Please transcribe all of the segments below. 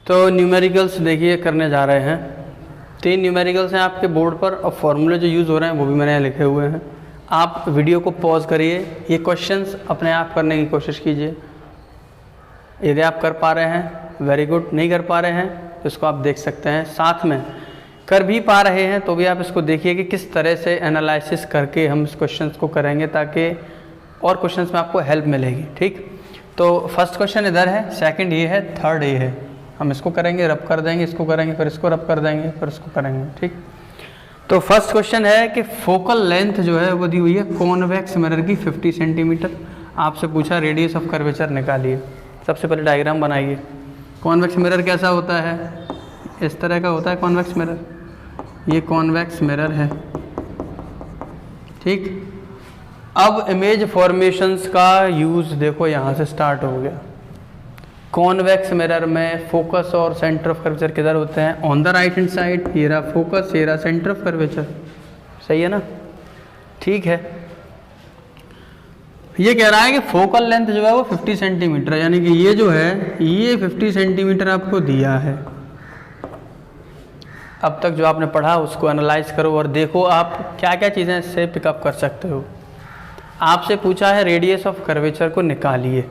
तो न्यूमेरिकल्स देखिए करने जा रहे हैं। 3 न्यूमेरिकल्स हैं आपके बोर्ड पर और फॉर्मूले जो यूज़ हो रहे हैं वो भी मैंने यहाँ लिखे हुए हैं। आप वीडियो को पॉज करिए, ये क्वेश्चंस अपने आप करने की कोशिश कीजिए। यदि आप कर पा रहे हैं वेरी गुड, नहीं कर पा रहे हैं तो इसको आप देख सकते हैं। साथ में कर भी पा रहे हैं तो भी आप इसको देखिए कि किस तरह से एनालिसिस करके हम इस क्वेश्चंस को करेंगे ताकि और क्वेश्चंस में आपको हेल्प मिलेगी। ठीक, तो फर्स्ट क्वेश्चन इधर है, सेकंड ये है, थर्ड ये है। हम इसको करेंगे, रब कर देंगे, इसको करेंगे, फिर इसको रब कर देंगे, फिर इसको करेंगे। ठीक, तो फर्स्ट क्वेश्चन है कि फोकल लेंथ जो है वो दी हुई है कॉन्वेक्स मिरर की 50 सेंटीमीटर। आपसे पूछा रेडियस ऑफ कर्वेचर निकालिए। सबसे पहले डायग्राम बनाइए। कॉन्वेक्स मिरर कैसा होता है? इस तरह का होता है कॉन्वेक्स मिरर। ये कॉन्वेक्स मिरर है। ठीक, अब इमेज फॉर्मेशंस का यूज़ देखो यहाँ से स्टार्ट हो गया। कॉन्वेक्स मिरर में फोकस और सेंटर ऑफ कर्वेचर किधर होते हैं? On the right hand side. ये रहा फोकस, ये रहा सेंटर ऑफ कर्वेचर। सही है ना? ठीक है, ये कह रहा है कि फोकल लेंथ जो है वो 50 सेंटीमीटर है, यानी कि ये जो है ये 50 सेंटीमीटर आपको दिया है। अब तक जो आपने पढ़ा उसको एनालाइज करो और देखो आप क्या क्या चीज़ें इससे पिकअप कर सकते हो। आपसे पूछा है रेडियस ऑफ कर्वेचर को निकालिए,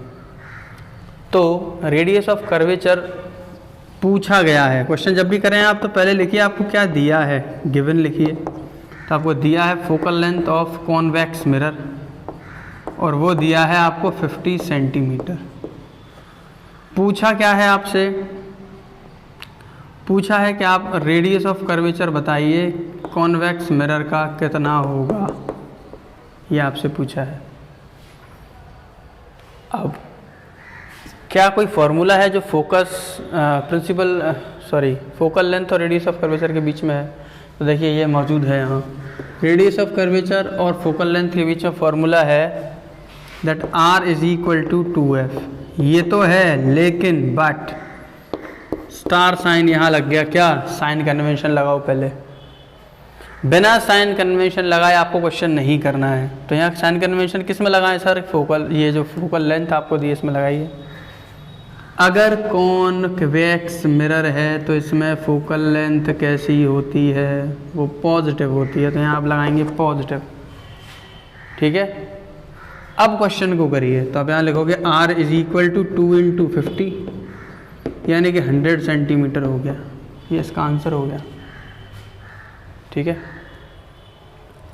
तो रेडियस ऑफ कर्वेचर पूछा गया है। क्वेश्चन जब भी करें आप तो पहले लिखिए आपको क्या दिया है, गिवन लिखिए। तो आपको दिया है focal length of convex mirror और वो दिया है आपको 50 सेंटीमीटर। पूछा क्या है आपसे? पूछा है कि आप रेडियस ऑफ कर्वेचर बताइए कॉन्वेक्स मिरर का कितना होगा, ये आपसे पूछा है। अब क्या कोई फॉर्मूला है जो फोकल लेंथ और रेडियस ऑफ कर्वेचर के बीच में है? तो देखिए ये मौजूद है यहाँ। रेडियस ऑफ कर्वेचर और फोकल लेंथ के बीच में फॉर्मूला है दैट R = 2F। ये तो है, लेकिन बट स्टार साइन यहाँ लग गया। क्या? साइन कन्वेंशन लगाओ पहले। बिना साइन कन्वेंशन लगाए आपको क्वेश्चन नहीं करना है। तो यहाँ साइन कन्वेंशन किस में लगाएं सर? फोकल, ये जो फोकल लेंथ आपको दी इसमें लगाइए। अगर कॉन्वेक्स मिरर है तो इसमें फोकल लेंथ कैसी होती है? वो पॉजिटिव होती है, तो यहाँ आप लगाएंगे पॉजिटिव। ठीक है, अब क्वेश्चन को करिए। तो आप यहाँ लिखोगे R = 2 × 50, यानी कि 100 सेंटीमीटर हो गया। ये इसका आंसर हो गया। ठीक है,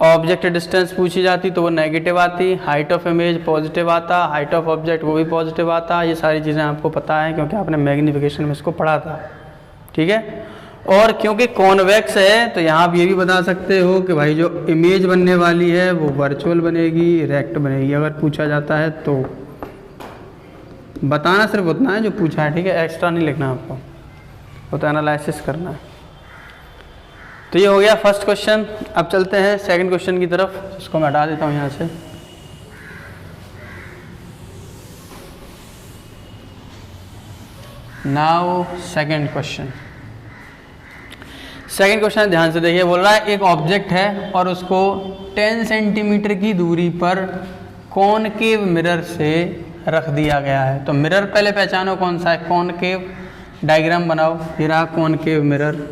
ऑब्जेक्ट डिस्टेंस पूछी जाती तो वो नेगेटिव आती, हाइट ऑफ इमेज पॉजिटिव आता, हाइट ऑफ ऑब्जेक्ट वो भी पॉजिटिव आता। ये सारी चीज़ें आपको पता है क्योंकि आपने मैग्नीफिकेशन में इसको पढ़ा था। ठीक है, और क्योंकि कॉन्वेक्स है तो यहाँ आप ये भी बता सकते हो कि भाई जो इमेज बनने वाली है वो वर्चुअल बनेगी, रेक्ट बनेगी। अगर पूछा जाता है तो बताना सिर्फ उतना है जो पूछा है। ठीक है, एक्स्ट्रा नहीं लिखना आपको, वो तो एनालिसिस करना है। तो ये हो गया फर्स्ट क्वेश्चन। अब चलते हैं सेकंड क्वेश्चन की तरफ। इसको मैं हटा देता हूँ यहाँ से। Now second question. Second question ध्यान से देखिए। बोल रहा है एक ऑब्जेक्ट है और उसको 10 सेंटीमीटर की दूरी पर कॉनकेव मिरर से रख दिया गया है। तो मिरर पहले पहचानो कौन सा है, कॉनकेव। डायग्राम बनाओ। ये रहा कॉनकेव मिरर।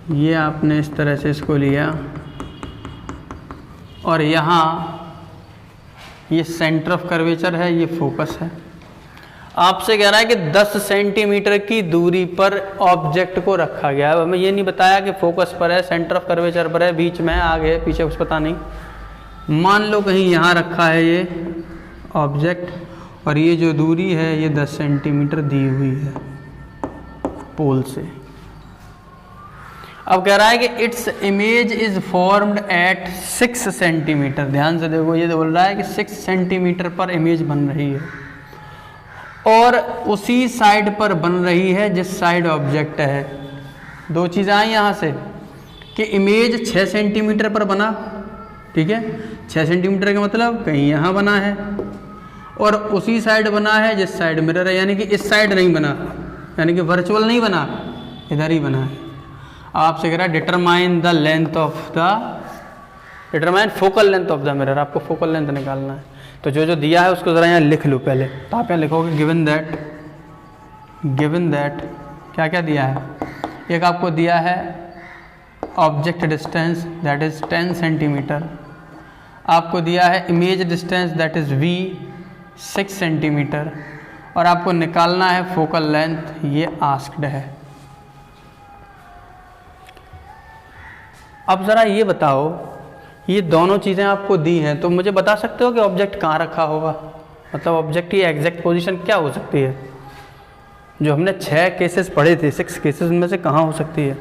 ये आपने इस तरह से इसको लिया और यहाँ ये सेंटर ऑफ कर्वेचर है, ये फोकस है। आपसे कह रहा है कि 10 सेंटीमीटर की दूरी पर ऑब्जेक्ट को रखा गया है। हमें ये नहीं बताया कि फोकस पर है, सेंटर ऑफ कर्वेचर पर है, बीच में, आगे पीछे, कुछ पता नहीं। मान लो कहीं यहाँ रखा है ये ऑब्जेक्ट और ये जो दूरी है ये 10 सेंटीमीटर दी हुई है पोल से। अब कह रहा है कि its image is formed at 6 centimetre. ध्यान से देखो, ये बोल रहा है कि 6 सेंटीमीटर पर इमेज बन रही है और उसी साइड पर बन रही है जिस साइड ऑब्जेक्ट है। दो चीज़ें आई यहाँ से कि इमेज 6 सेंटीमीटर पर बना। ठीक है, 6 सेंटीमीटर का मतलब कहीं यहाँ बना है और उसी साइड बना है जिस साइड मिरर है, यानी कि इस साइड नहीं बना, यानी कि वर्चुअल नहीं बना, इधर ही बना है। आपसे कह रहा है determine the length of the, determine focal length of the mirror. आपको फोकल लेंथ निकालना है। तो जो जो दिया है उसको ज़रा यहाँ लिख लो पहले। तो आप यहाँ लिखोगे गिवन दैट, गिवन दैट क्या क्या दिया है, एक आपको दिया है object distance that is 10 centimetre, आपको दिया है image distance that is v 6 centimetre, और आपको निकालना है फोकल लेंथ, ये आस्क्ड है। अब ज़रा ये बताओ, ये दोनों चीज़ें आपको दी हैं, तो मुझे बता सकते हो कि ऑब्जेक्ट कहाँ रखा होगा, मतलब ऑब्जेक्ट की एग्जैक्ट पोजीशन क्या हो सकती है? जो हमने 6 केसेस पढ़े थे, 6 केसेस में से कहाँ हो सकती है?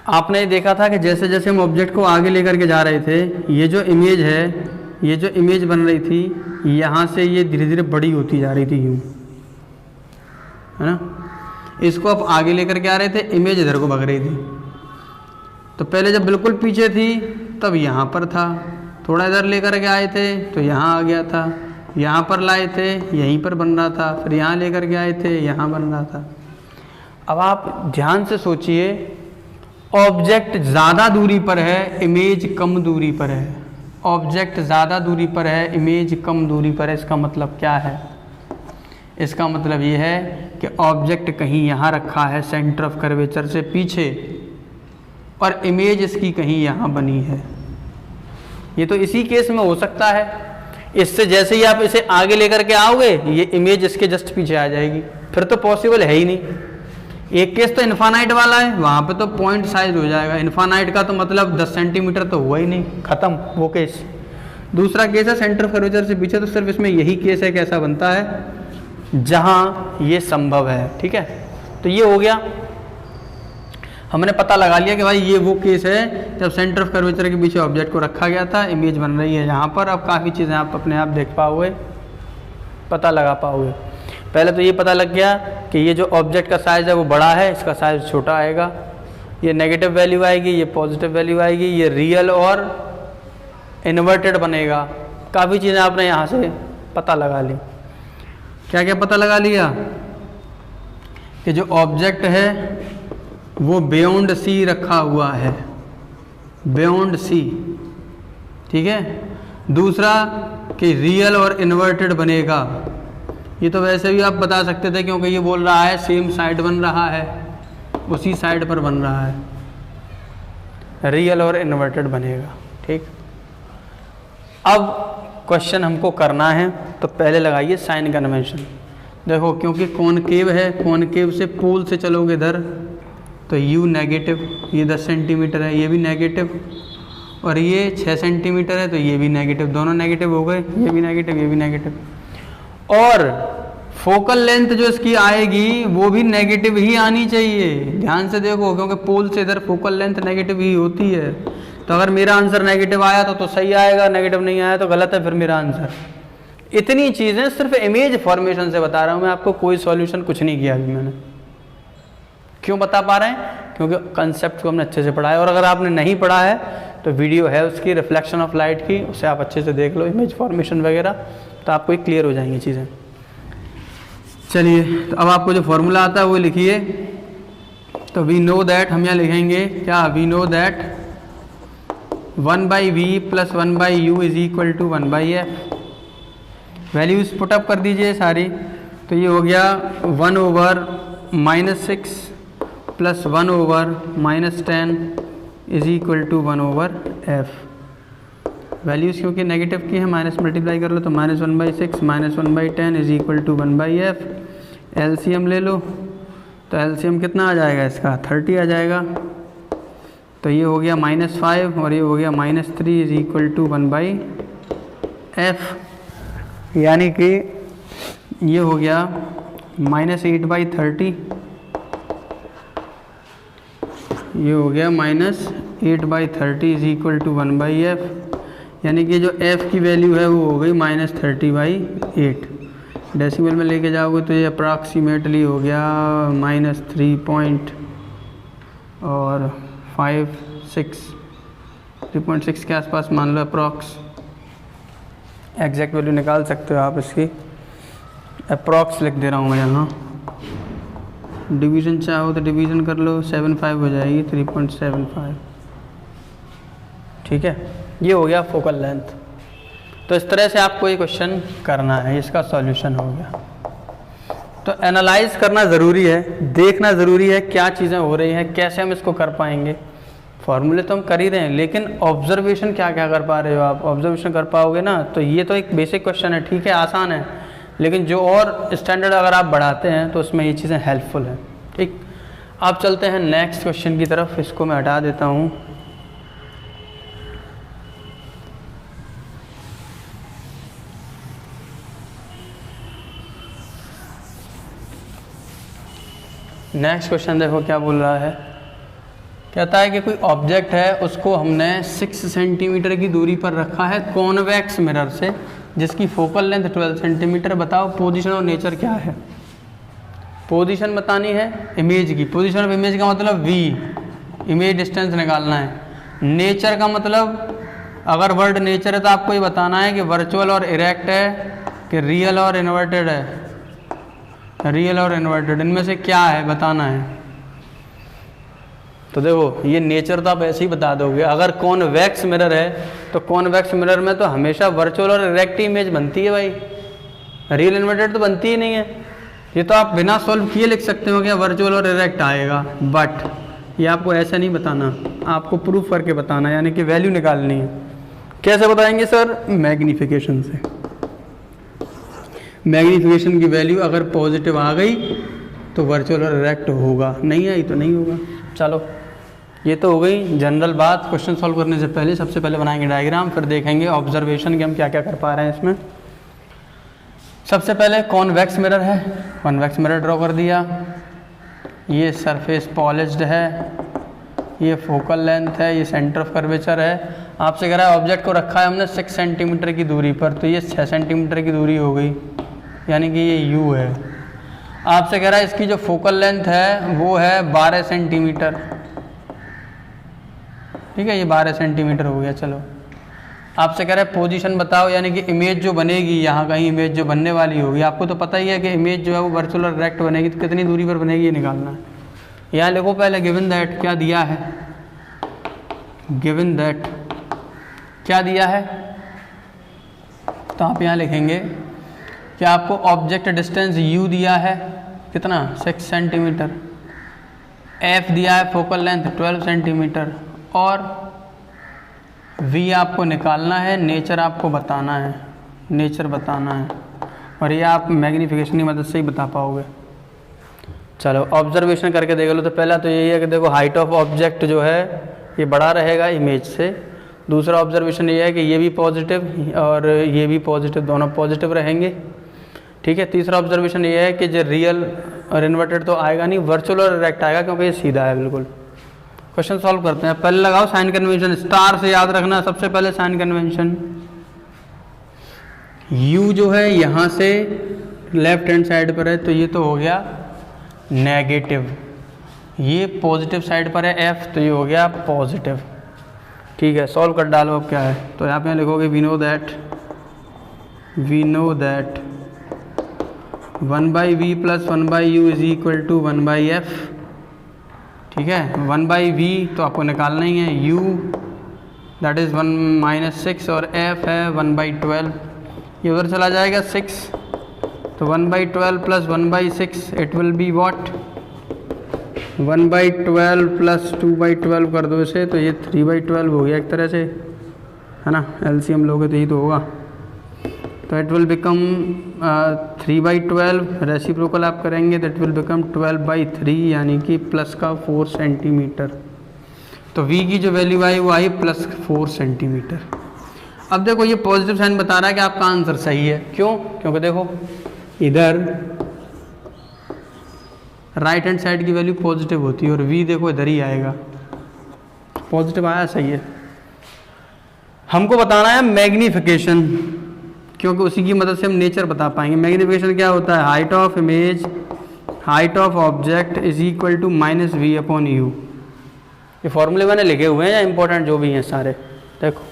आपने देखा था कि जैसे जैसे हम ऑब्जेक्ट को आगे लेकर के जा रहे थे, ये जो इमेज है, ये जो इमेज बन रही थी, यहाँ से ये धीरे धीरे बड़ी होती जा रही थी, यूँ, है ना। इसको आप आगे लेकर के आ रहे थे, इमेज इधर को भग रही थी। तो पहले जब बिल्कुल पीछे थी तब यहाँ पर था, थोड़ा इधर लेकर के आए थे तो यहाँ आ गया था, यहाँ पर लाए थे यहीं पर बन रहा था, फिर यहाँ लेकर के आए थे यहाँ बन रहा था। अब आप ध्यान से सोचिए, ऑब्जेक्ट ज़्यादा दूरी पर है, इमेज कम दूरी पर है। ऑब्जेक्ट ज़्यादा दूरी पर है, इमेज कम दूरी पर है। इसका मतलब क्या है? इसका मतलब ये है कि ऑब्जेक्ट कहीं यहाँ रखा है सेंटर ऑफ कर्वेचर से पीछे, और इमेज इसकी कहीं यहाँ बनी है। ये तो इसी केस में हो सकता है। इससे जैसे ही आप इसे आगे लेकर के आओगे, ये इमेज इसके जस्ट पीछे आ जाएगी, फिर तो पॉसिबल है ही नहीं। एक केस तो इन्फानाइट वाला है, वहाँ पे तो पॉइंट साइज हो जाएगा। इन्फानाइट का तो मतलब 10 सेंटीमीटर तो हुआ ही नहीं, ख़त्म वो केस। दूसरा केस है सेंटर ऑफ कर्वेचर से पीछे, तो सिर्फ इसमें यही केस है कि ऐसा बनता है जहाँ ये संभव है। ठीक है, तो ये हो गया, हमने पता लगा लिया कि भाई ये वो केस है जब सेंटर ऑफ कर्वेचर के पीछे ऑब्जेक्ट को रखा गया था, इमेज बन रही है यहाँ पर। अब काफ़ी चीज़ें आप अपने आप देख पाओगे, पता लगा पाओगे। पहले तो ये पता लग गया कि ये जो ऑब्जेक्ट का साइज़ है वो बड़ा है, इसका साइज़ छोटा आएगा, ये नेगेटिव वैल्यू आएगी, ये पॉजिटिव वैल्यू आएगी, ये रियल और इन्वर्टेड बनेगा। काफ़ी चीज़ें आपने यहाँ से पता लगा ली। क्या क्या पता लगा लिया? कि जो ऑब्जेक्ट है वो बियॉन्ड सी रखा हुआ है, बियॉन्ड सी। ठीक है, दूसरा कि रियल और इन्वर्टेड बनेगा। ये तो वैसे भी आप बता सकते थे, क्योंकि ये बोल रहा है सेम साइड बन रहा है, उसी साइड पर बन रहा है, रियल और इन्वर्टेड बनेगा। ठीक, अब क्वेश्चन हमको करना है, तो पहले लगाइए साइन कन्वेंशन। देखो, क्योंकि कॉनकेव है, कॉनकेव से पोल से चलोगे इधर तो u नेगेटिव, ये 10 सेंटीमीटर है, ये भी नेगेटिव, और ये 6 सेंटीमीटर है तो ये भी नेगेटिव, दोनों नेगेटिव हो गए, ये भी नेगेटिव, ये भी नेगेटिव। और फोकल लेंथ जो इसकी आएगी वो भी नेगेटिव ही आनी चाहिए। ध्यान से देखो, क्योंकि पोल से इधर फोकल लेंथ नेगेटिव ही होती है। तो अगर मेरा आंसर नेगेटिव आया तो सही आएगा, नेगेटिव नहीं आया तो गलत है फिर मेरा आंसर। इतनी चीज़ें सिर्फ इमेज फॉर्मेशन से बता रहा हूँ मैं आपको, कोई सॉल्यूशन कुछ नहीं किया अभी मैंने। क्यों बता पा रहे हैं? क्योंकि कंसेप्ट को हमने अच्छे से पढ़ा है। और अगर आपने नहीं पढ़ा है तो वीडियो है उसकी रिफ्लेक्शन ऑफ लाइट की, उसे आप अच्छे से देख लो, इमेज फॉर्मेशन वगैरह, तो आपको क्लियर हो जाएंगी चीज़ें। चलिए, तो अब आपको जो फॉर्मूला आता है वो लिखिए। तो वी नो दैट, हम यहाँ लिखेंगे क्या? We know that 1/v + 1/u is equal to 1/f। Values put up कर दीजिए सारी। तो ये हो गया 1/-6 + 1/-10 is equal to 1/f। Values क्योंकि नेगेटिव की है, माइनस मल्टीप्लाई कर लो तो -1/6 - 1/10 is equal to 1/f। LCM ले लो, तो एलसीएम कितना आ जाएगा इसका? 30 आ जाएगा। तो ये हो गया -5 और ये हो गया -3 इज इक्वल टू 1/f। यानी कि ये हो गया -8/30, ये हो गया -8/30 इज इक्वल टू 1/f। यानी कि जो f की वैल्यू है वो हो गई -30/8। डेसिमल में लेके जाओगे तो ये अप्रॉक्सीमेटली हो गया -3.6 के आसपास मान लो अप्रॉक्स। एग्जैक्ट वैल्यू निकाल सकते हो आप इसकी, अप्रॉक्स लिख दे रहा हूँ मैं यहाँ। डिवीज़न चाहो तो डिवीज़न कर लो, 7.5 हो जाएगी, 3.75। ठीक है, ये हो गया फोकल लेंथ। तो इस तरह से आपको ये क्वेश्चन करना है, इसका सॉल्यूशन हो गया। तो एनालाइज करना ज़रूरी है, देखना ज़रूरी है क्या चीज़ें हो रही हैं, कैसे हम इसको कर पाएंगे। फॉर्मूले तो हम कर ही रहे हैं, लेकिन ऑब्जर्वेशन क्या क्या कर पा रहे हो आप, ऑब्जर्वेशन कर पाओगे ना। तो ये तो एक बेसिक क्वेश्चन है, ठीक है, आसान है, लेकिन जो और स्टैंडर्ड अगर आप बढ़ाते हैं तो उसमें ये चीज़ें हेल्पफुल हैं। ठीक, आप चलते हैं नेक्स्ट क्वेश्चन की तरफ, इसको मैं हटा देता हूँ। नेक्स्ट क्वेश्चन देखो क्या बोल रहा है। कहता है कि कोई ऑब्जेक्ट है, उसको हमने 6 सेंटीमीटर की दूरी पर रखा है कॉन्वेक्स मिरर से, जिसकी फोकल लेंथ 12 सेंटीमीटर। बताओ पोजीशन और नेचर क्या है। पोजीशन बतानी है इमेज की, पोजीशन ऑफ इमेज का मतलब v, इमेज डिस्टेंस निकालना है। नेचर का मतलब, अगर वर्ड नेचर है तो आपको ये बताना है कि वर्चुअल और इरेक्ट है कि रियल और इन्वर्टेड है, रियल और इन्वर्टेड, इनमें से क्या है बताना है। तो देखो ये नेचर तो आप ऐसे ही बता दोगे। अगर कॉन्वेक्स मिरर है तो कॉन्वेक्स मिरर में तो हमेशा वर्चुअल और इरेक्ट इमेज बनती है भाई, रियल इन्वर्टेड तो बनती ही नहीं है। ये तो आप बिना सॉल्व किए लिख सकते हो कि वर्चुअल और इरेक्ट आएगा, बट ये आपको ऐसा नहीं बताना, आपको प्रूफ करके बताना, यानी कि वैल्यू निकालनी है। कैसे बताएंगे सर? मैग्नीफिकेशन से। मैग्नीफिकेशन की वैल्यू अगर पॉजिटिव आ गई तो वर्चुअल और इरेक्ट होगा, नहीं आई तो नहीं होगा। चलो ये तो हो गई जनरल बात। क्वेश्चन सॉल्व करने से पहले सबसे पहले बनाएंगे डायग्राम, फिर देखेंगे ऑब्जर्वेशन के हम क्या क्या कर पा रहे हैं इसमें। सबसे पहले कॉन्वेक्स मिरर है, कॉन्वेक्स मिरर ड्रॉ कर दिया। ये सरफेस पॉलिश्ड है, ये फोकल लेंथ है, ये सेंटर ऑफ कर्वेचर है। आपसे कह रहा है ऑब्जेक्ट को रखा है हमने 6 सेंटीमीटर की दूरी पर, तो ये 6 सेंटीमीटर की दूरी हो गई, यानी कि ये u है। आपसे कह रहा है इसकी जो फोकल लेंथ है वो है 12 सेंटीमीटर, ठीक है, ये 12 सेंटीमीटर हो गया। चलो आपसे कह रहा है पोजीशन बताओ, यानी कि इमेज जो बनेगी, यहाँ कहीं इमेज जो बनने वाली होगी। आपको तो पता ही है कि इमेज जो है वो वर्चुअल और डायरेक्ट बनेगी, तो कितनी दूरी पर बनेगी ये निकालना है। यहाँ लिखो पहले गिवन दैट, क्या दिया है, गिवन दैट क्या दिया है, तो आप यहाँ लिखेंगे कि आपको ऑब्जेक्ट डिस्टेंस u दिया है कितना, 6 सेंटीमीटर, f दिया है फोकल लेंथ 12 सेंटीमीटर, और v आपको निकालना है, नेचर आपको बताना है, नेचर बताना है, और ये आप मैग्नीफिकेशन की मदद से ही बता पाओगे। चलो ऑब्जर्वेशन करके देख लो। तो पहला तो यही है कि देखो हाइट ऑफ ऑब्जेक्ट जो है ये बड़ा रहेगा इमेज से। दूसरा ऑब्जर्वेशन ये है कि ये भी पॉजिटिव और ये भी पॉजिटिव, दोनों पॉजिटिव रहेंगे, ठीक है। तीसरा ऑब्जर्वेशन ये है कि जो रियल और इन्वर्टेड तो आएगा नहीं, वर्चुअल और डायरेक्ट आएगा, क्योंकि ये सीधा है बिल्कुल। क्वेश्चन सॉल्व करते हैं। पहले लगाओ साइन कन्वेंशन, स्टार से याद रखना सबसे पहले साइन कन्वेंशन। u जो है यहाँ से लेफ्ट हैंड साइड पर है, तो ये तो हो गया नेगेटिव, ये पॉजिटिव साइड पर है f, तो ये हो गया पॉजिटिव, ठीक है। सॉल्व कर डालो अब क्या है, तो यहाँ पे लिखोगे we know that 1/v plus 1/u is equal to 1/f, ठीक है। 1/v तो आपको निकालना ही है, u दैट इज़ 1 - 6 और f है 1/12, ये उधर चला जाएगा 6, तो 1/12 plus 1/6 it will be what, 1/12 plus 2/12 कर दो इसे, तो ये 3/12 हो गया एक तरह से, है ना। एलसीएम लोगे तो यही तो होगा, तो इट विल बिकम 3/12, रेसिप्रोकल आप करेंगे तो इट विल बिकम 12/3, यानी कि प्लस का 4 सेंटीमीटर। तो v की जो वैल्यू आई वो आई प्लस 4 सेंटीमीटर। अब देखो ये पॉजिटिव साइन बता रहा है कि आपका आंसर सही है, क्यों? क्योंकि देखो इधर राइट हैंड साइड की वैल्यू पॉजिटिव होती है और v देखो इधर ही आएगा, पॉजिटिव आया, सही है। हमको बताना है मैग्नीफिकेशन, क्योंकि उसी की मदद से हम नेचर बता पाएंगे। मैग्नीफिकेशन क्या होता है, height of image, height of object is equal to -v/u। ये फॉर्मूले मैंने लिखे हुए हैं, या इंपॉर्टेंट जो भी हैं सारे। देखो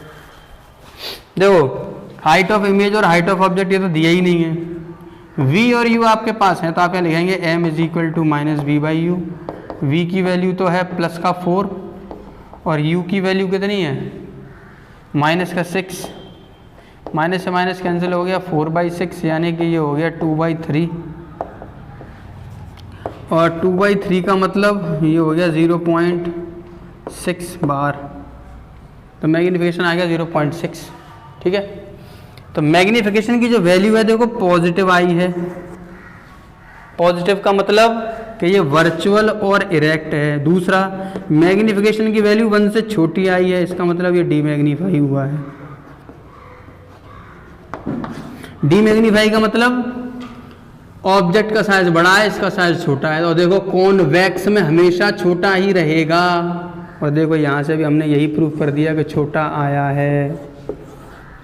हाइट ऑफ इमेज और हाइट ऑफ ऑब्जेक्ट ये तो दिया ही नहीं है, v और u आपके पास है, तो आप यहाँ लिखेंगे m is equal to -v/u। v की वैल्यू तो है प्लस का 4 और u की वैल्यू कितनी है, माइनस का 6, माइनस से माइनस कैंसिल हो गया, 4/6, यानी कि ये हो गया 2/3, और 2/3 का मतलब ये हो गया 0.6 बार, तो मैग्नीफिकेशन आ गया 0.6। ठीक है, तो मैग्नीफिकेशन की जो वैल्यू है देखो पॉजिटिव आई है। पॉजिटिव का मतलब कि ये वर्चुअल और इरेक्ट है। दूसरा, मैग्नीफिकेशन की वैल्यू 1 से छोटी आई है, इसका मतलब ये डीमैग्नीफाई हुआ है। डीमैग्नीफाई का मतलब ऑब्जेक्ट का साइज बड़ा है, इसका साइज छोटा है। और देखो कॉन्वेक्स में हमेशा छोटा ही रहेगा, और देखो यहाँ से भी हमने यही प्रूफ कर दिया कि छोटा आया है।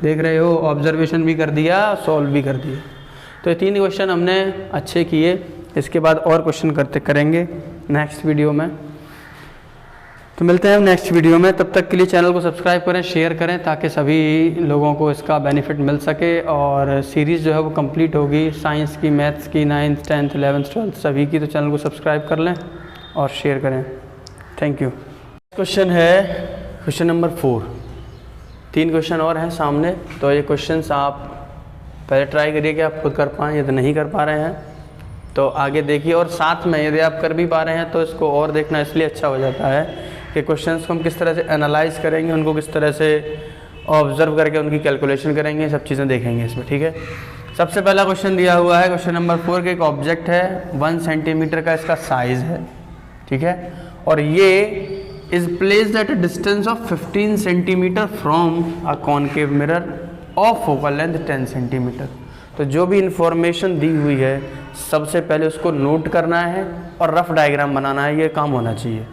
देख रहे हो, ऑब्जर्वेशन भी कर दिया, सॉल्व भी कर दिया। तो ये 3 क्वेश्चन हमने अच्छे किए। इसके बाद और क्वेश्चन करेंगे नेक्स्ट वीडियो में। तो मिलते हैं नेक्स्ट वीडियो में, तब तक के लिए चैनल को सब्सक्राइब करें, शेयर करें, ताकि सभी लोगों को इसका बेनिफिट मिल सके। और सीरीज़ जो है वो कंप्लीट होगी साइंस की, मैथ्स की, 9th 10th 11th 12th सभी की। तो चैनल को सब्सक्राइब कर लें और शेयर करें। Thank you. क्वेश्चन है क्वेश्चन नंबर 4। 3 क्वेश्चन और हैं सामने, तो ये क्वेश्चंस आप पहले ट्राई करिए कि आप खुद कर पाएँ। यदि नहीं कर पा रहे हैं तो आगे देखिए, और साथ में यदि आप कर भी पा रहे हैं तो इसको और देखना इसलिए अच्छा हो जाता है कि क्वेश्चंस को हम किस तरह से एनालाइज करेंगे, उनको किस तरह से ऑब्जर्व करके उनकी कैलकुलेशन करेंगे, सब चीज़ें देखेंगे इसमें। ठीक है, सबसे पहला क्वेश्चन दिया हुआ है क्वेश्चन नंबर 4 के एक ऑब्जेक्ट है, 1 सेंटीमीटर का इसका साइज़ है। ठीक है, और ये is placed at a distance of 15 centimetre from a concave mirror of focal length 10 centimetre. तो जो भी इंफॉर्मेशन दी हुई है सबसे पहले उसको नोट करना है और रफ डायग्राम बनाना है, ये काम होना चाहिए।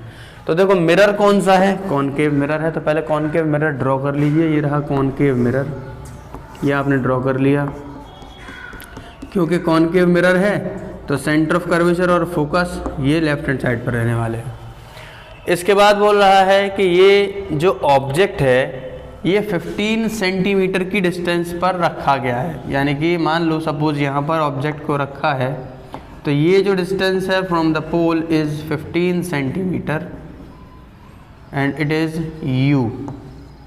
तो देखो मिरर कौन सा है, कॉनकेव मिरर है। तो पहले कॉनकेव मिरर ड्रॉ कर लीजिए। ये रहा कॉनकेव मिरर, ये आपने ड्रॉ कर लिया। क्योंकि कॉनकेव मिरर है तो सेंटर ऑफ कर्वेचर और फोकस ये लेफ्ट हैंड साइड पर रहने वाले हैं। इसके बाद बोल रहा है कि ये जो ऑब्जेक्ट है ये 15 सेंटीमीटर की डिस्टेंस पर रखा गया है। यानी कि मान लो सपोज यहाँ पर ऑब्जेक्ट को रखा है, तो ये जो डिस्टेंस है from the pole is 15 centimetre and it is u।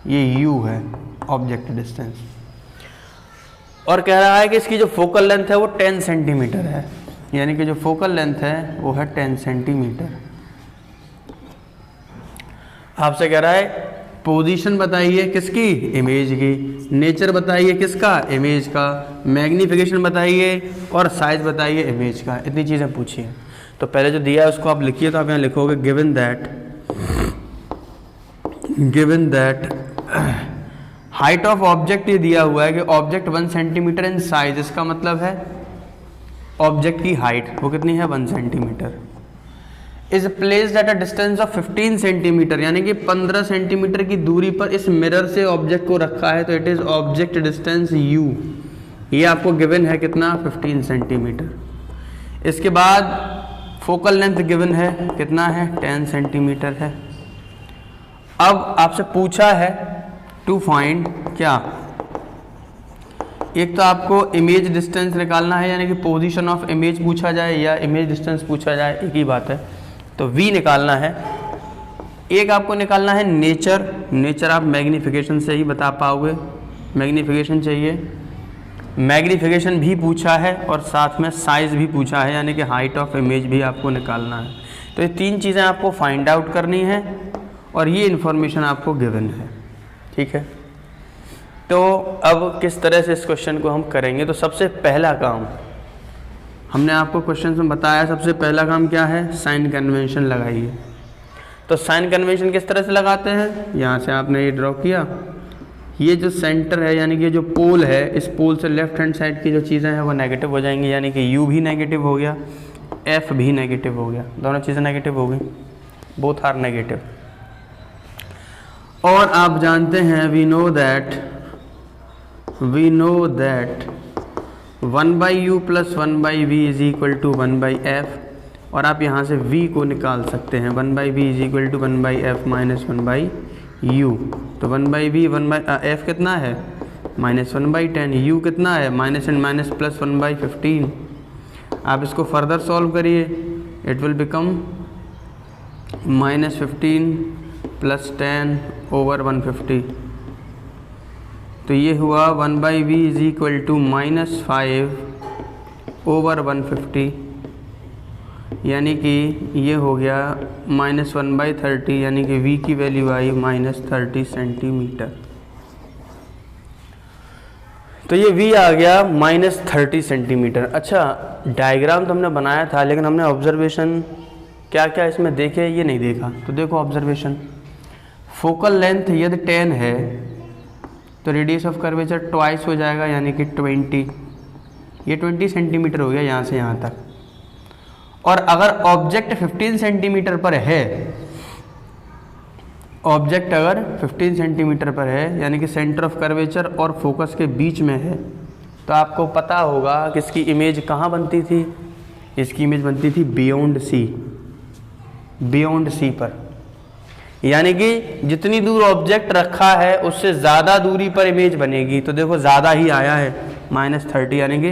ये u है ऑब्जेक्ट डिस्टेंस। और कह रहा है कि इसकी जो फोकल लेंथ है वो 10 सेंटीमीटर है। यानी कि जो फोकल लेंथ है वो है 10 सेंटीमीटर। आपसे कह रहा है पोजीशन बताइए किसकी, इमेज की। नेचर बताइए किसका, इमेज का। मैग्नीफिकेशन बताइए और साइज बताइए इमेज का। इतनी चीज़ें पूछिए। तो पहले जो दिया है उसको आप लिखिए। तो आप यहाँ लिखोगे given that height of object, ये दिया हुआ है कि ऑब्जेक्ट 1 सेंटीमीटर इन साइज। इसका मतलब है ऑब्जेक्ट की हाइट वो कितनी है, 1 centimetre. Is placed at a distance of 15 centimetre, यानी कि 15 सेंटीमीटर की दूरी पर इस मिरर से ऑब्जेक्ट को रखा है। तो it is object distance u। ये आपको गिवन है कितना, 15 सेंटीमीटर। इसके बाद फोकल लेंथ गिवन है कितना है, 10 सेंटीमीटर है। अब आपसे पूछा है टू फाइंड क्या, एक तो आपको इमेज डिस्टेंस निकालना है, यानी कि पोजीशन ऑफ इमेज पूछा जाए या इमेज डिस्टेंस पूछा जाए, एक ही बात है। तो v निकालना है। एक आपको निकालना है नेचर। नेचर आप मैग्नीफिकेशन से ही बता पाओगे, मैग्नीफिकेशन चाहिए। मैग्नीफिकेशन भी पूछा है और साथ में साइज़ भी पूछा है, यानी कि हाइट ऑफ इमेज भी आपको निकालना है। तो ये 3 चीज़ें आपको फाइंड आउट करनी है और ये इन्फॉर्मेशन आपको गिवन है। ठीक है, तो अब किस तरह से इस क्वेश्चन को हम करेंगे। तो सबसे पहला काम हमने आपको क्वेश्चन में बताया, सबसे पहला काम क्या है, साइन कन्वेंशन लगाइए। तो साइन कन्वेंशन किस तरह से लगाते हैं, यहाँ से आपने ये ड्रॉ किया। ये जो सेंटर है यानी कि जो पोल है, इस पोल से लेफ्ट हैंड साइड की जो चीज़ें हैं वो नेगेटिव हो जाएंगी, यानी कि u भी नेगेटिव हो गया, f भी नेगेटिव हो गया, दोनों चीज़ें नेगेटिव हो गई, बोथ आर नेगेटिव। और आप जानते हैं we know that 1/u + 1/v = 1/f। और आप यहाँ से v को निकाल सकते हैं, 1/v = 1/f - 1/u। तो 1/v 1/f कितना है, -1/10। u कितना है, माइनस एंड माइनस प्लस 1/15। आप इसको फर्दर सॉल्व करिए, इट विल बिकम -15 + 10 / 150। तो ये हुआ 1/v = -5 / 150। यानी कि ये हो गया -1/30, यानी कि v की वैल्यू आई -30 सेंटीमीटर। तो ये v आ गया -30 सेंटीमीटर। अच्छा, डायग्राम तो हमने बनाया था, लेकिन हमने ऑब्जर्वेशन क्या क्या इसमें देखे ये नहीं देखा। तो देखो ऑब्जर्वेशन, फोकल लेंथ यदि 10 है तो रेडियस ऑफ कर्वेचर ट्वाइस हो जाएगा, यानी कि 20। ये 20 सेंटीमीटर हो गया यहाँ से यहाँ तक। और अगर ऑब्जेक्ट 15 सेंटीमीटर पर है, ऑब्जेक्ट अगर 15 सेंटीमीटर पर है, यानी कि सेंटर ऑफ कर्वेचर और फोकस के बीच में है, तो आपको पता होगा कि इसकी इमेज कहाँ बनती थी। इसकी इमेज बनती थी बियॉन्ड सी, बियॉन्ड सी पर, यानी कि जितनी दूर ऑब्जेक्ट रखा है उससे ज़्यादा दूरी पर इमेज बनेगी। तो देखो ज़्यादा ही आया है -30, यानी कि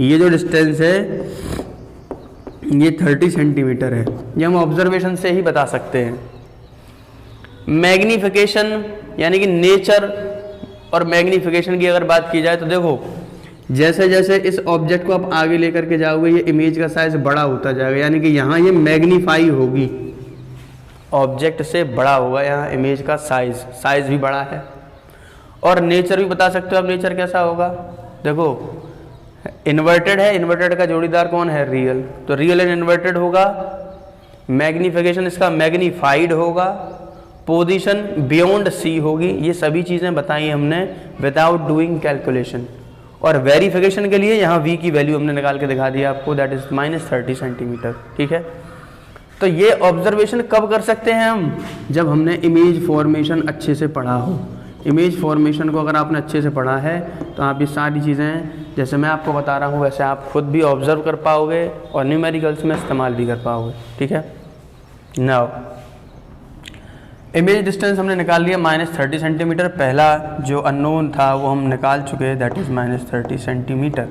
ये जो डिस्टेंस है ये 30 सेंटीमीटर है। ये हम ऑब्जर्वेशन से ही बता सकते हैं। मैग्नीफिकेशन यानी कि नेचर और मैग्नीफिकेशन की अगर बात की जाए तो देखो, जैसे जैसे इस ऑब्जेक्ट को आप आगे लेकर के जाओगे ये इमेज का साइज बड़ा होता जाएगा, यानी कि यहाँ ये मैग्नीफाई होगी, ऑब्जेक्ट से बड़ा होगा यहाँ इमेज का साइज भी बड़ा है। और नेचर भी बता सकते हो आप, नेचर कैसा होगा। देखो इन्वर्टेड है, इन्वर्टेड का जोड़ीदार कौन है, रियल, तो रियल एंड इन्वर्टेड होगा। मैग्नीफिकेशन इसका मैग्नीफाइड होगा, पोजीशन बियॉन्ड सी होगी। ये सभी चीज़ें बताई हमने विदाउट डूइंग कैलकुलेशन। और वेरिफिकेशन के लिए यहाँ v की वैल्यू हमने निकाल के दिखा दिया आपको, दैट इज -30 सेंटीमीटर। ठीक है, तो ये ऑब्जर्वेशन कब कर सकते हैं हम, जब हमने इमेज फॉर्मेशन अच्छे से पढ़ा हो। इमेज फॉर्मेशन को अगर आपने अच्छे से पढ़ा है तो आप ये सारी चीज़ें जैसे मैं आपको बता रहा हूँ वैसे आप खुद भी ऑब्जर्व कर पाओगे और न्यूमेरिकल्स में इस्तेमाल भी कर पाओगे। ठीक है, नाउ इमेज डिस्टेंस हमने निकाल लिया -30 सेंटीमीटर। पहला जो अननोन था वो हम निकाल चुके, दैट इज़ -30 सेंटीमीटर।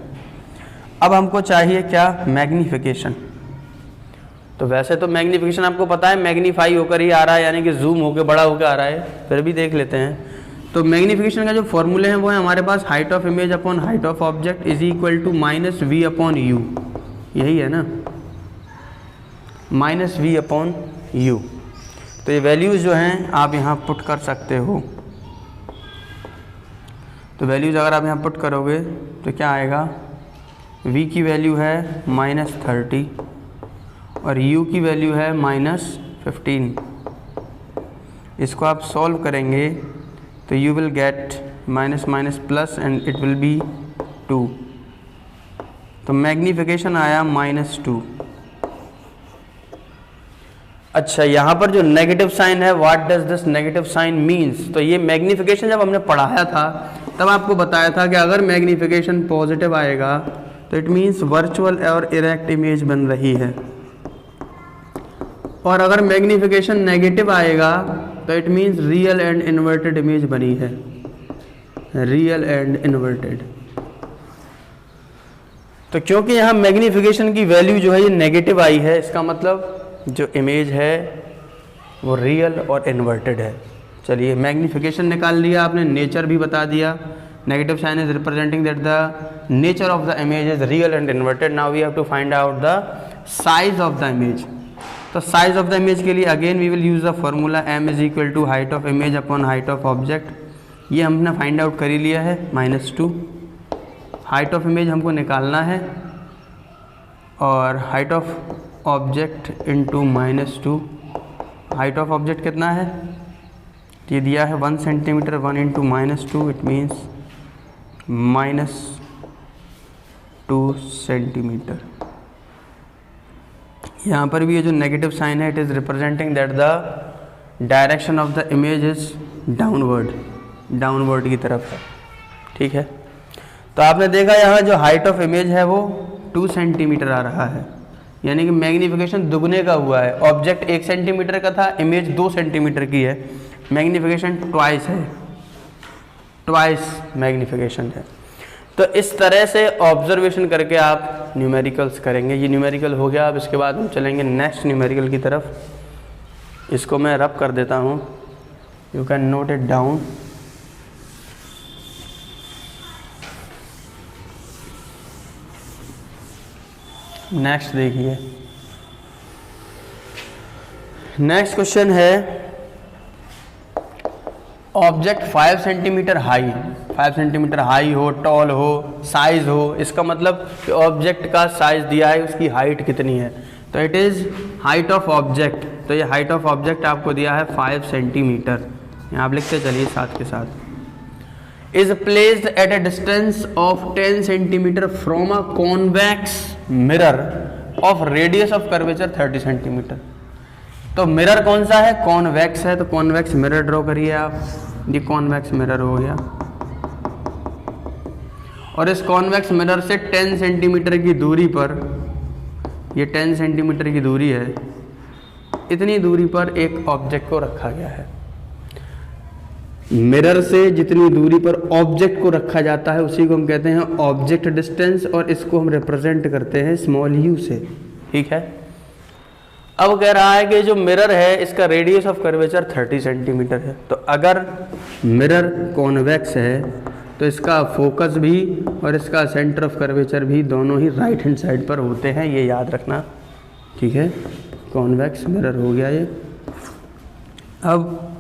अब हमको चाहिए क्या, मैग्नीफिकेशन। तो वैसे तो मैग्नीफिकेशन आपको पता है मैग्नीफाई होकर ही आ रहा है, यानी कि जूम होकर बड़ा होकर आ रहा है, फिर भी देख लेते हैं। तो मैग्नीफिकेशन का जो फॉर्मूले हैं वो है हमारे पास height of image upon height of object is equal to -v/u, यही है ना, -v/u। तो ये वैल्यूज़ जो हैं आप यहाँ पुट कर सकते हो। तो वैल्यूज़ अगर आप यहाँ पुट करोगे तो क्या आएगा, v की वैल्यू है -30 और u की वैल्यू है -15। इसको आप सॉल्व करेंगे तो you will get minus and it will be 2। तो मैग्नीफिकेशन आया -2। अच्छा, यहाँ पर जो नेगेटिव साइन है, what does this negative sign means. तो ये मैग्नीफिकेशन जब हमने पढ़ाया था तब आपको बताया था कि अगर मैग्नीफिकेशन पॉजिटिव आएगा तो इट मीन्स वर्चुअल और इरेक्ट इमेज बन रही है, और अगर मैग्नीफिकेशन नेगेटिव आएगा तो it means real and inverted image बनी है, रियल एंड इन्वर्टेड। तो क्योंकि यहाँ मैग्नीफिकेशन की वैल्यू जो है ये नेगेटिव आई है, इसका मतलब जो इमेज है वो रियल और इन्वर्टेड है। चलिए मैग्नीफिकेशन निकाल लिया आपने, नेचर भी बता दिया। Negative sign is representing that the nature of the image is real and inverted. Now we have to find out the size of the image. तो साइज ऑफ द इमेज के लिए again we will use the formula m is equal to height of image upon height of object. ये हमने find out कर ही लिया है, -2। Height of image हमको निकालना है और height of object into -2। Height of object कितना है, ये दिया है 1 centimetre, 1 into -2 it means -2 centimetre. यहाँ पर भी ये जो नेगेटिव साइन है it is representing that the direction of the image is downward की तरफ है। ठीक है, तो आपने देखा यहाँ जो हाइट ऑफ इमेज है वो 2 सेंटीमीटर आ रहा है, यानी कि मैग्नीफिकेशन दुगने का हुआ है। ऑब्जेक्ट 1 सेंटीमीटर का था, इमेज 2 सेंटीमीटर की है, मैग्नीफिकेशन ट्वाइस है, ट्वाइस मैग्नीफिकेशन है। तो इस तरह से ऑब्जर्वेशन करके आप न्यूमेरिकल्स करेंगे। ये न्यूमेरिकल हो गया। अब इसके बाद हम चलेंगे नेक्स्ट न्यूमेरिकल की तरफ। इसको मैं रब कर देता हूँ, you can note it down. Next देखिए, नेक्स्ट क्वेश्चन है object 5 centimetre high, 5 centimetre high हो, टॉल हो, साइज हो, इसका मतलब कि ऑब्जेक्ट का साइज दिया है, उसकी हाइट कितनी है। तो it is height of object, तो ये हाइट ऑफ ऑब्जेक्ट आपको दिया है 5 सेंटीमीटर, यहाँ आप लिखते चलिए साथ के साथ। Is placed at a distance of 10 centimetre from a convex mirror of radius of curvature 30 centimetre. तो मिरर कौन सा है, कॉन्वेक्स है, तो कॉन्वेक्स मिरर ड्रॉ करिए आप, ये कॉन्वेक्स मिरर हो गया, और इस कॉन्वेक्स मिरर से 10 सेंटीमीटर की दूरी पर, ये 10 सेंटीमीटर की दूरी है, इतनी दूरी पर एक ऑब्जेक्ट को रखा गया है। मिरर से जितनी दूरी पर ऑब्जेक्ट को रखा जाता है उसी को हम कहते हैं ऑब्जेक्ट डिस्टेंस, और इसको हम रिप्रेजेंट करते हैं स्मॉल यू से, ठीक है। अब कह रहा है कि जो मिरर है इसका रेडियस ऑफ कर्वेचर 30 सेंटीमीटर है। तो अगर मिरर कॉन्वेक्स है तो इसका फोकस भी और इसका सेंटर ऑफ कर्वेचर भी दोनों ही राइट हैंड साइड पर होते हैं, ये याद रखना, ठीक है। कॉन्वेक्स मिरर हो गया ये। अब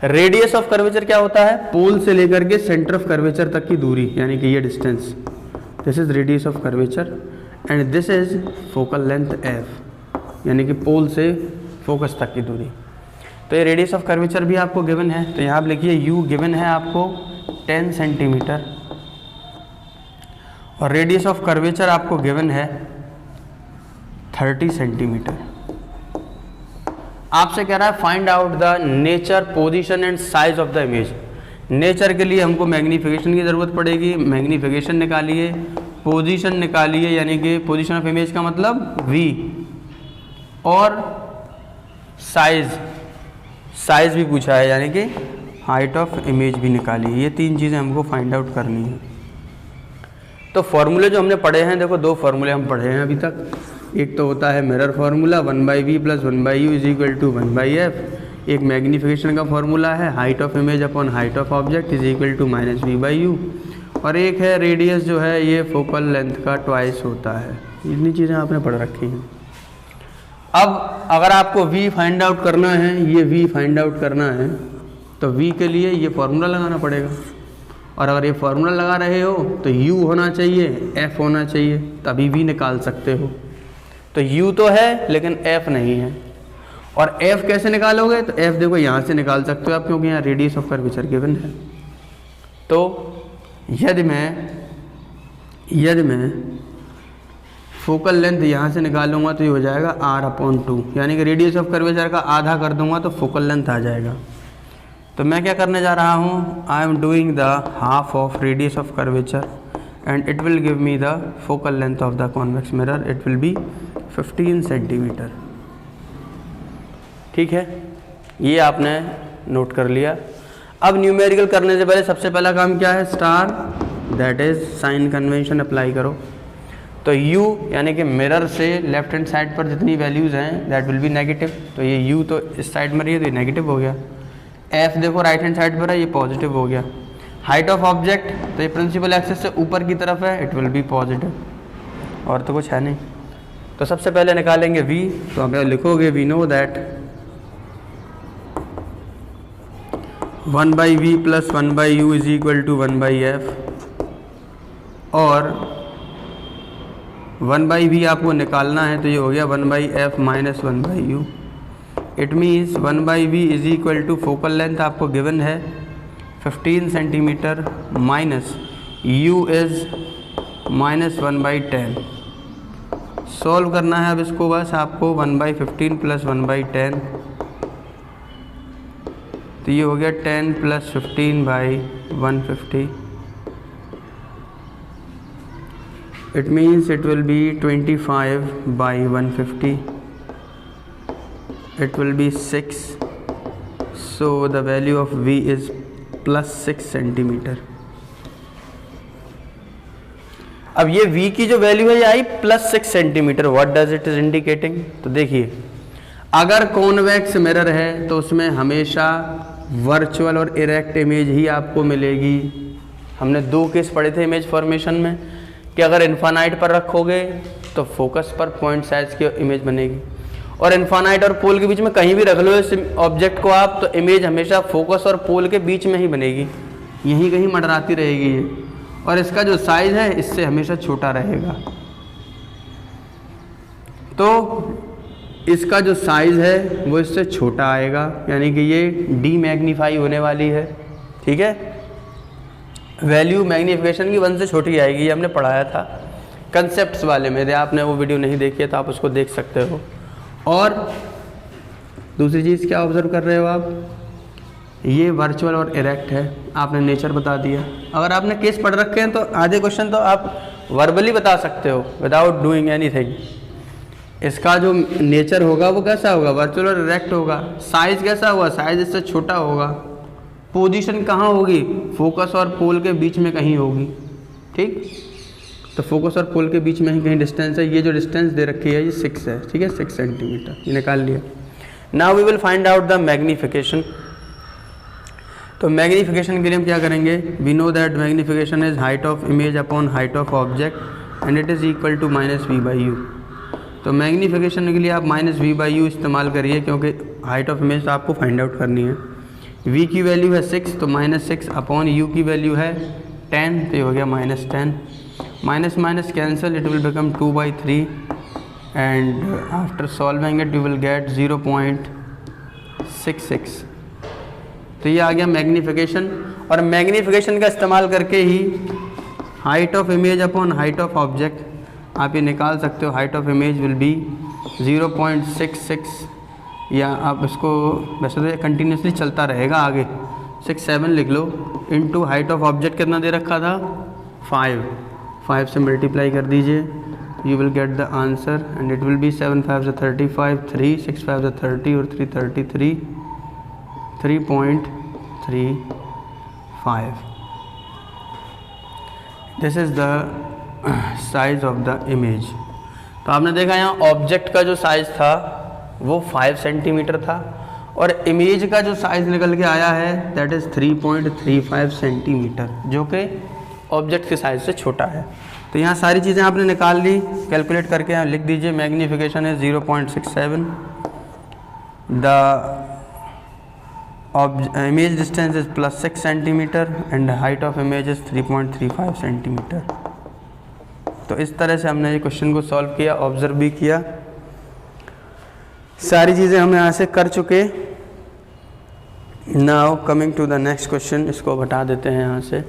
रेडियस ऑफ कर्वेचर क्या होता है, पोल से लेकर के सेंटर ऑफ कर्वेचर तक की दूरी, यानी कि ये distance, this is radius of curvature and this is focal length F, यानी कि पोल से फोकस तक की दूरी। तो ये रेडियस ऑफ कर्वेचर भी आपको गिवन है, तो यहाँ आप लिखिए यू गिवन है आपको 10 सेंटीमीटर, और रेडियस ऑफ कर्वेचर आपको गिवन है 30 सेंटीमीटर। आपसे कह रहा है find out the nature, position and size of the image. Nature के लिए हमको मैग्नीफिकेशन की ज़रूरत पड़ेगी, मैग्नीफिकेशन निकालिए, पोजीशन निकालिए, यानी कि पोजीशन ऑफ इमेज का मतलब वी, और साइज भी पूछा है, यानी कि हाइट ऑफ इमेज भी निकालिए। ये 3 चीज़ें हमको फाइंड आउट करनी है। तो फॉर्मूले जो हमने पढ़े हैं, देखो 2 फॉर्मूले हम पढ़े हैं अभी तक। एक तो होता है mirror formula 1/v + 1/u = 1/f। एक मैग्नीफिकेशन का फार्मूला है height of image upon height of object = -v/u। और एक है रेडियस जो है ये फोकल लेंथ का ट्वाइस होता है। इतनी चीज़ें आपने पढ़ रखी हैं। अब अगर आपको v फाइंड आउट करना है, ये v फाइंड आउट करना है, तो v के लिए ये फार्मूला लगाना पड़ेगा। और अगर ये फार्मूला लगा रहे हो तो u होना चाहिए, f होना चाहिए, तभी v निकाल सकते हो। तो u तो है लेकिन f नहीं है। और f कैसे निकालोगे, तो f देखो यहाँ से निकाल सकते हो आप, क्योंकि यहाँ रेडियस ऑफ कर्वेचर गिवन है। तो यदि मैं फोकल लेंथ यहाँ से निकालूंगा तो ये हो जाएगा r/2, यानी कि रेडियस ऑफ कर्वेचर का आधा कर दूंगा तो फोकल लेंथ आ जाएगा। तो मैं क्या करने जा रहा हूँ, I am doing the half of radius of curvature and it will give me the focal length of the convex mirror, it will B 15 centimetre, ठीक है। ये आपने नोट कर लिया। अब न्यूमेरिकल करने से पहले सबसे पहला काम क्या है, star, that is sine convention apply करो। तो u यानी कि मिरर से लेफ्ट हैंड साइड पर जितनी वैल्यूज़ हैं दैट विल बी नेगेटिव, तो ये u तो इस साइड में रही है तो ये नेगेटिव हो गया। f देखो राइट हैंड साइड पर है, ये पॉजिटिव हो गया। हाइट ऑफ ऑब्जेक्ट तो ये प्रिंसिपल एक्सिस से ऊपर की तरफ है, इट विल बी पॉजिटिव, और तो कुछ है नहीं। तो सबसे पहले निकालेंगे v, तो आप लिखोगे we know that 1/v + 1/u = 1/f, और 1/v आपको निकालना है तो ये हो गया 1/f - 1/u। It means 1/v = focal length आपको गिवन है 15 centimetre minus u is -1/10। Solve करना है अब इसको, बस आपको 1/15 + 1/10, तो ये हो गया 10 + 15/150। It means it will be 25/150. It will be 6. So the value of V is +6 centimetre. अब ये V की जो वैल्यू है ये आई +6 centimetre. What does it is indicating, तो देखिए अगर कॉन्वेक्स मिरर है तो उसमें हमेशा वर्चुअल और इरेक्ट इमेज ही आपको मिलेगी। हमने 2 केस पढ़े थे इमेज फॉर्मेशन में कि अगर इन्फानाइट पर रखोगे तो फोकस पर पॉइंट साइज की इमेज बनेगी, और इन्फानाइट और पोल के बीच में कहीं भी रख लो इस ऑब्जेक्ट को आप, तो इमेज हमेशा फोकस और पोल के बीच में ही बनेगी, यहीं कहीं मंडराती रहेगी ये, और इसका जो साइज है इससे हमेशा छोटा रहेगा। तो इसका जो साइज है वो इससे छोटा आएगा, यानी कि ये डी मैग्नीफाई होने वाली है। ठीक है, वैल्यू मैग्नीफिकेशन की 1 से छोटी आएगी, ये हमने पढ़ाया था कंसेप्ट्स वाले में। आपने वो वीडियो नहीं देखी है तो आप उसको देख सकते हो। और दूसरी चीज़ क्या ऑब्जर्व कर रहे हो आप, ये वर्चुअल और इरेक्ट है, आपने नेचर बता दिया। अगर आपने केस पढ़ रखे हैं तो आधे क्वेश्चन तो आप वर्बली बता सकते हो विदाउट डूइंग एनीथिंग। इसका जो नेचर होगा वो कैसा होगा, वर्चुअल और इरेक्ट होगा। साइज कैसा होगा, साइज इससे छोटा होगा। पोजीशन कहाँ होगी, फोकस और पोल के बीच में कहीं होगी। ठीक, तो फोकस और पोल के बीच में ही कहीं डिस्टेंस है। ये जो डिस्टेंस दे रखी है ये 6 है। ठीक है, 6 सेंटीमीटर, ये निकाल लिया। Now we will find out the magnification. तो मैग्नीफिकेशन के लिए हम क्या करेंगे, we know that magnification is height of image upon height of object and it is equal to -v/u। तो मैग्नीफिकेशन के लिए आप -v/u इस्तेमाल करिए, क्योंकि हाइट ऑफ इमेज आपको फाइंड आउट करनी है। v की वैल्यू है 6, तो -6 अपॉन u की वैल्यू है 10, तो ये हो गया -10। Minus minus cancel, it will become 2/3 and after solving it you will gate 0.66। तो ये आ गया मैग्नीफिकेशन। और मैग्नीफिकेशन का इस्तेमाल करके ही height of image upon height of object आप ये निकाल सकते हो। Height of image will be 0.66, या आप इसको वैसे तो कंटिन्यूसली चलता रहेगा आगे, 6-7 लिख लो, इनटू हाइट ऑफ ऑब्जेक्ट कितना दे रखा था 5 से मल्टीप्लाई कर दीजिए, you will get the answer and it will B 7 5 से 35, 3 6 5 से 30 और 3 33, 3.35। This is the size of the image. तो आपने देखा यहाँ ऑब्जेक्ट का जो साइज था वो 5 सेंटीमीटर था, और इमेज का जो साइज निकल के आया है दैट इज़ 3.35 सेंटीमीटर, जो कि ऑब्जेक्ट के साइज से छोटा है। तो यहाँ सारी चीज़ें आपने निकाल ली, कैलकुलेट करके यहाँ लिख दीजिए। मैग्नीफिकेशन है 0.67, the image distance is +6 centimetre and height of image is 3.35 centimetre. तो इस तरह से हमने ये क्वेश्चन को सॉल्व किया, ऑब्जर्व भी किया, सारी चीज़ें हम यहाँ से कर चुके। Now coming to the next question, इसको हटा देते हैं यहाँ से।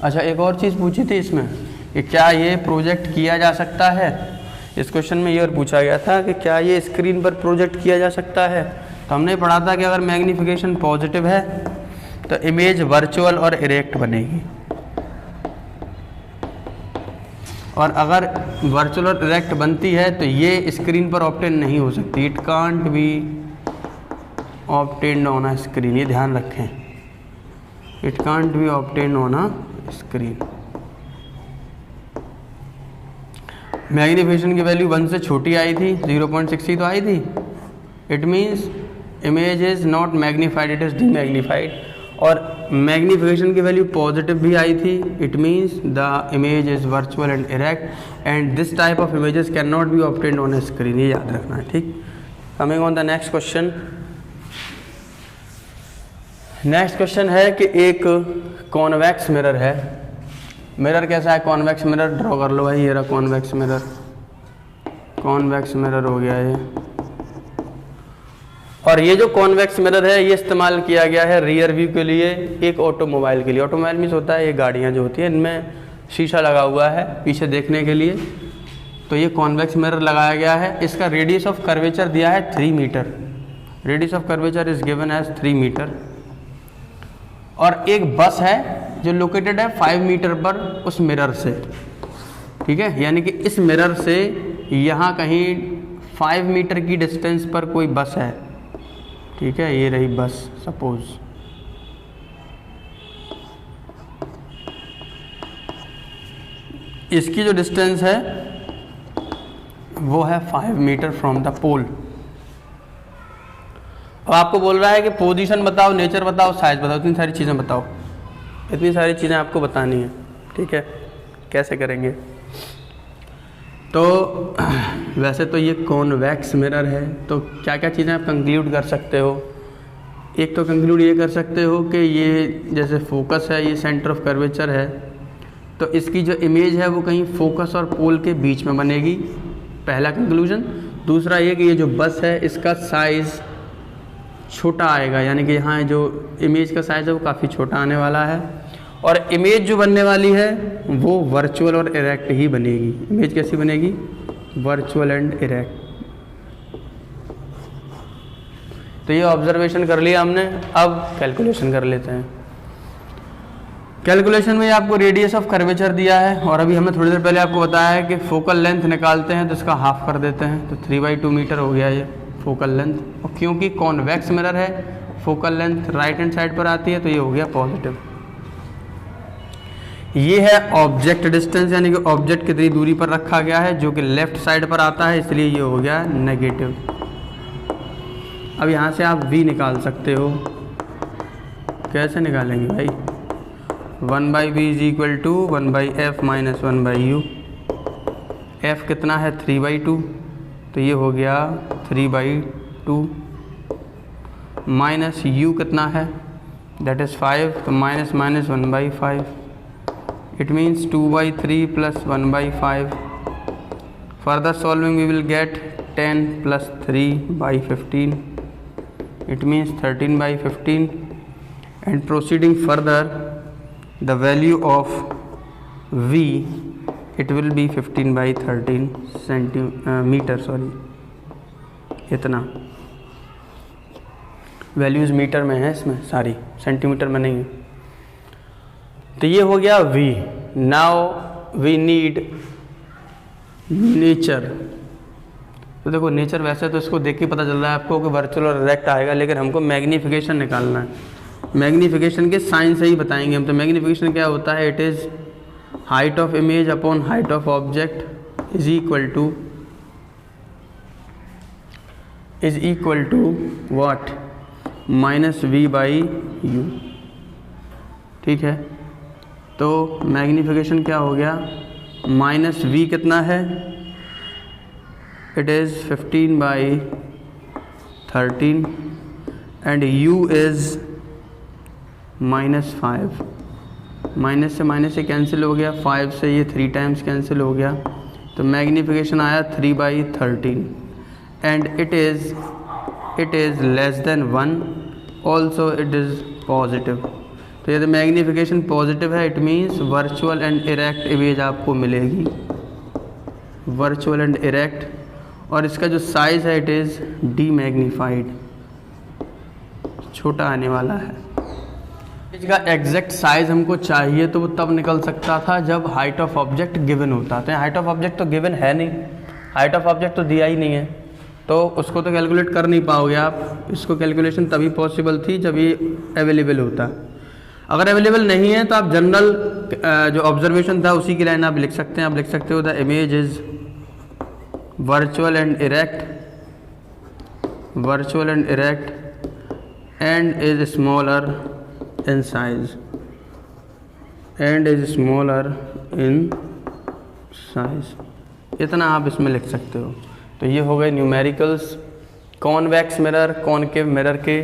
अच्छा, एक और चीज़ पूछी थी इसमें कि क्या ये प्रोजेक्ट किया जा सकता है। इस क्वेश्चन में ये और पूछा गया था कि क्या ये स्क्रीन पर प्रोजेक्ट किया जा सकता है। तो हमने पढ़ा था कि अगर मैग्नीफिकेशन पॉजिटिव है तो इमेज वर्चुअल और इरेक्ट बनेगी, और अगर वर्चुअल और इरेक्ट बनती है तो ये स्क्रीन पर ऑब्टेन नहीं हो सकती। It can't be obtained on a screen, ये ध्यान रखें, it can't be obtained on a screen. Magnification की वैल्यू 1 से छोटी आई थी, 0.6 तो आई थी। It means image is not magnified, it is demagnified. और मैग्नीफिकेशन की वैल्यू पॉजिटिव भी आई थी, it means the image is virtual and erect and this type of images can not be obtained on a screen, ये याद रखना है। ठीक, coming on the next question. Next question है कि एक कॉन्वेक्स मिरर है। मिरर कैसा है, कॉन्वेक्स मिरर ड्रॉ कर लो भाई, ये रहा कॉन्वेक्स मिरर। कॉन्वेक्स मिरर हो गया ये, और ये जो कॉन्वेक्स मिरर है ये इस्तेमाल किया गया है रियर व्यू के लिए, एक ऑटोमोबाइल के लिए। ऑटोमोबाइल मीन्स होता है ये गाड़ियाँ जो होती हैं इनमें शीशा लगा हुआ है पीछे देखने के लिए, तो ये कॉन्वेक्स मिरर लगाया गया है। इसका रेडियस ऑफ कर्वेचर दिया है 3 metre, radius of curvature is given as 3 metre. और एक बस है जो लोकेटेड है 5 मीटर पर उस मिरर से, ठीक है, यानी कि इस मिरर से यहाँ कहीं 5 मीटर की डिस्टेंस पर कोई बस है, ठीक है, ये रही बस सपोज। इसकी जो डिस्टेंस है वो है 5 मीटर फ्रॉम द पोल। अब आपको बोल रहा है कि पोजीशन बताओ, नेचर बताओ, साइज बताओ, इतनी सारी चीज़ें बताओ, इतनी सारी चीज़ें आपको बतानी है, ठीक है। कैसे करेंगे? तो वैसे तो ये कॉन्वेक्स मिरर है, तो क्या क्या चीज़ें आप कंक्लूड कर सकते हो? एक तो कंक्लूड ये कर सकते हो कि ये जैसे फोकस है, ये सेंटर ऑफ कर्वेचर है, तो इसकी जो इमेज है वो कहीं फोकस और पोल के बीच में बनेगी, पहला कंक्लूजन। दूसरा ये कि ये जो बस है इसका साइज़ छोटा आएगा, यानी कि यहाँ जो इमेज का साइज़ है वो काफ़ी छोटा आने वाला है, और इमेज जो बनने वाली है वो वर्चुअल और इरेक्ट ही बनेगी। इमेज कैसी बनेगी? Virtual and erect. तो ये ऑब्जर्वेशन कर लिया हमने, अब कैलकुलेशन कर लेते हैं। कैलकुलेशन में आपको रेडियस ऑफ कर्वेचर दिया है, और अभी हमें थोड़ी देर पहले आपको बताया है कि फोकल लेंथ निकालते हैं तो इसका हाफ कर देते हैं, तो 3/2 मीटर हो गया ये फोकल लेंथ। और क्योंकि कॉन्वेक्स मिरर है, focal length right hand side पर आती है, तो ये हो गया पॉजिटिव। ये है ऑब्जेक्ट डिस्टेंस, यानी कि ऑब्जेक्ट कितनी दूरी पर रखा गया है, जो कि लेफ्ट साइड पर आता है, इसलिए ये हो गया नेगेटिव। अब यहाँ से आप v निकाल सकते हो। कैसे निकालेंगे भाई? 1/v is equal to 1/f minus 1/u। f कितना है? 3/2, तो ये हो गया 3/2 माइनस u कितना है? दैट इज़ 5, तो minus minus 1/5, it means 2/3 plus 1/5। Further solving we will get 10 plus 3/15, it means 13/15, and proceeding further the value of v, it will be 15/13 centimeter, इतना वैल्यूज़ मीटर में है इसमें सारी, सेंटीमीटर में नहीं है। तो ये हो गया v। Now we need nature. तो देखो नेचर वैसे तो इसको देख के पता चल रहा है आपको कि वर्चुअल और इरेक्ट आएगा, लेकिन हमको मैग्नीफिकेशन निकालना है। मैग्नीफिकेशन के साइन से ही बताएंगे हम। तो मैग्नीफिकेशन क्या होता है? It is height of image upon height of object is equal to what? -v/u। ठीक है, तो मैग्नीफिकेशन क्या हो गया? -v कितना है? it is 15/13 and u is -5। Minus से माइनस से कैंसिल हो गया, 5 से ये 3 टाइम्स कैंसिल हो गया, तो मैग्नीफिकेशन आया 3/13 and it is less than 1, also it is positive. तो यदि मैग्नीफिकेशन पॉजिटिव है, it means virtual and erect image आपको मिलेगी, वर्चुअल एंड इरेक्ट। और इसका जो साइज़ है इट इज़ डीमैग्नीफाइड, छोटा आने वाला है। इसका एग्जैक्ट साइज़ हमको चाहिए तो वो तब निकल सकता था जब हाइट ऑफ ऑब्जेक्ट गिवन होता। तो हाइट ऑफ ऑब्जेक्ट तो गिवन है नहीं, हाइट ऑफ ऑब्जेक्ट तो दिया ही नहीं है, तो उसको तो कैलकुलेट कर नहीं पाओगे आप। इसको कैलकुलेशन तभी पॉसिबल थी जब ये अवेलेबल होता। अगर अवेलेबल नहीं है तो आप जनरल जो ऑब्जर्वेशन था उसी की लाइन आप लिख सकते हैं। आप लिख सकते हो the image is virtual and erect and is smaller in size, इतना आप इसमें लिख सकते हो। तो ये हो गए numericals convex mirror, concave mirror के।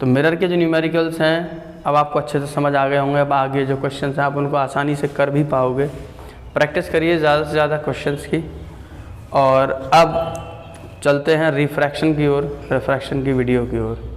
तो मिरर के जो न्यूमेरिकल्स हैं अब आपको अच्छे से समझ आ गए होंगे। अब आगे जो क्वेश्चंस हैं आप उनको आसानी से कर भी पाओगे। प्रैक्टिस करिए ज़्यादा से ज़्यादा क्वेश्चंस की। और अब चलते हैं रिफ्रैक्शन की ओर, रिफ्रैक्शन की वीडियो की ओर।